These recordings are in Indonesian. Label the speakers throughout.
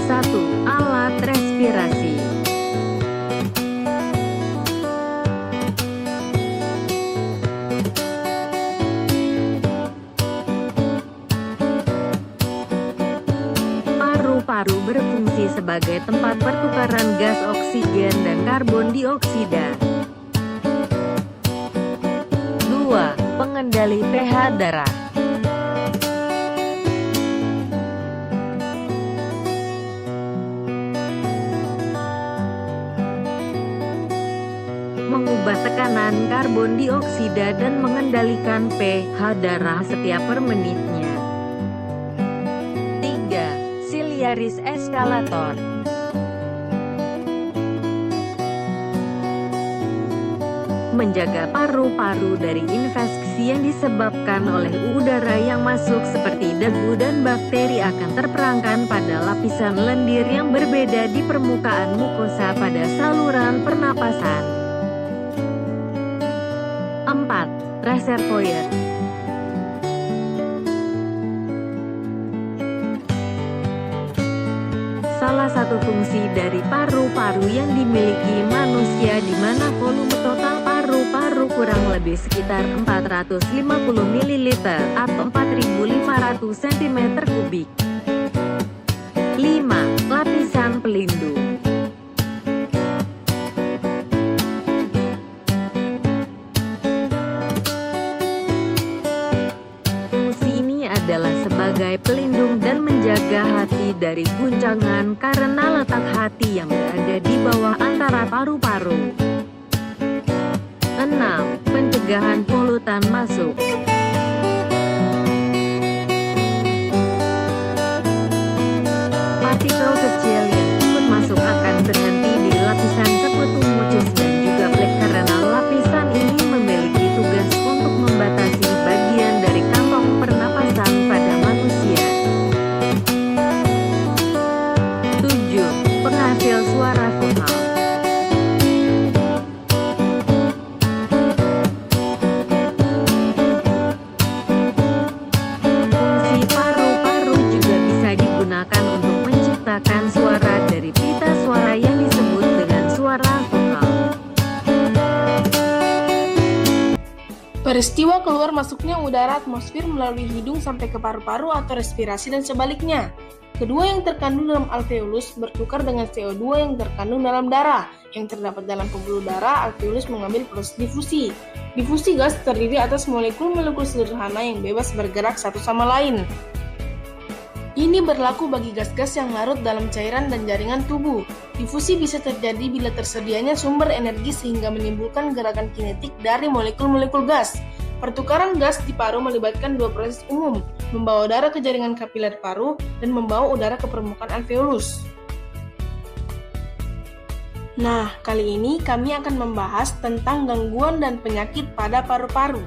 Speaker 1: 1. Alat respirasi. Paru-paru berfungsi sebagai tempat pertukaran gas oksigen dan karbon dioksida. 2. Pengendali pH darah. Mengubah tekanan karbon dioksida dan mengendalikan pH darah setiap per menitnya. 3. Ciliaris escalator. Menjaga paru-paru dari infeksi yang disebabkan oleh udara yang masuk seperti debu dan bakteri akan terperangkap pada lapisan lendir yang berbeda di permukaan mukosa pada saluran pernapasan. 4. Reservoir. Salah satu fungsi dari paru-paru yang dimiliki manusia di mana volume total paru-paru kurang lebih sekitar 450 ml atau 4.500 cm3. 5. Lapisan pelindung. Adalah sebagai pelindung dan menjaga hati dari guncangan karena letak hati yang berada di bawah antara paru-paru. 6. Pencegahan polutan masuk. Partikel kecil yang ikut masuk akan berhenti di lapisan sekutu mucus dan juga flek karena lapisan ini memiliki tugas untuk membatasi bagian dari kantong pernapasan pada manusia. 7. Penghasil suara vokal. Fungsi paru-paru juga bisa digunakan untuk menciptakan suara dari pita suara yang disebut dengan suara vokal.
Speaker 2: Peristiwa keluar masuknya udara atmosfer melalui hidung sampai ke paru-paru atau respirasi dan sebaliknya. Kedua yang terkandung dalam alveolus bertukar dengan CO2 yang terkandung dalam darah. Yang terdapat dalam pembuluh darah, alveolus mengambil proses difusi. Difusi gas terdiri atas molekul-molekul sederhana yang bebas bergerak satu sama lain. Ini berlaku bagi gas-gas yang larut dalam cairan dan jaringan tubuh. Difusi bisa terjadi bila tersedianya sumber energi sehingga menimbulkan gerakan kinetik dari molekul-molekul gas. Pertukaran gas di paru melibatkan dua proses umum, membawa udara ke jaringan kapiler paru dan membawa udara ke permukaan alveolus. Nah, kali ini kami akan membahas tentang gangguan dan penyakit pada paru-paru.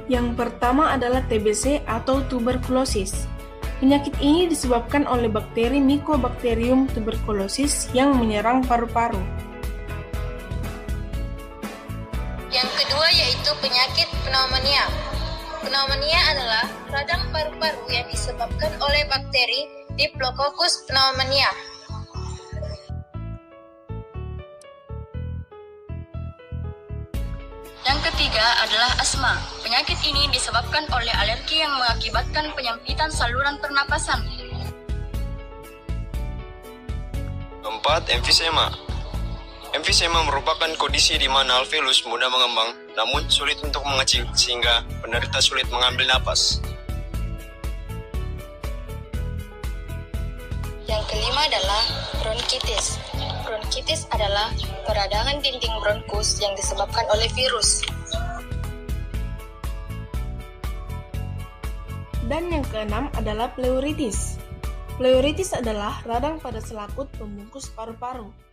Speaker 2: Yang pertama adalah TBC atau tuberkulosis. Penyakit ini disebabkan oleh bakteri Mycobacterium tuberculosis yang menyerang paru-paru.
Speaker 3: Yang kedua yaitu penyakit pneumonia. Pneumonia adalah radang paru-paru yang disebabkan oleh bakteri Diplococcus pneumonia. Yang ketiga adalah asma. Penyakit ini disebabkan oleh alergi yang mengakibatkan penyempitan saluran pernapasan.
Speaker 4: 4. Emfisema. Emfisema merupakan kondisi di mana alveolus mudah mengembang namun sulit untuk mengecil sehingga penderita sulit mengambil napas.
Speaker 3: Yang kelima adalah bronkitis. Bronkitis adalah peradangan dinding bronkus yang disebabkan oleh virus.
Speaker 2: Dan yang keenam adalah pleuritis. Pleuritis adalah radang pada selaput pembungkus paru-paru.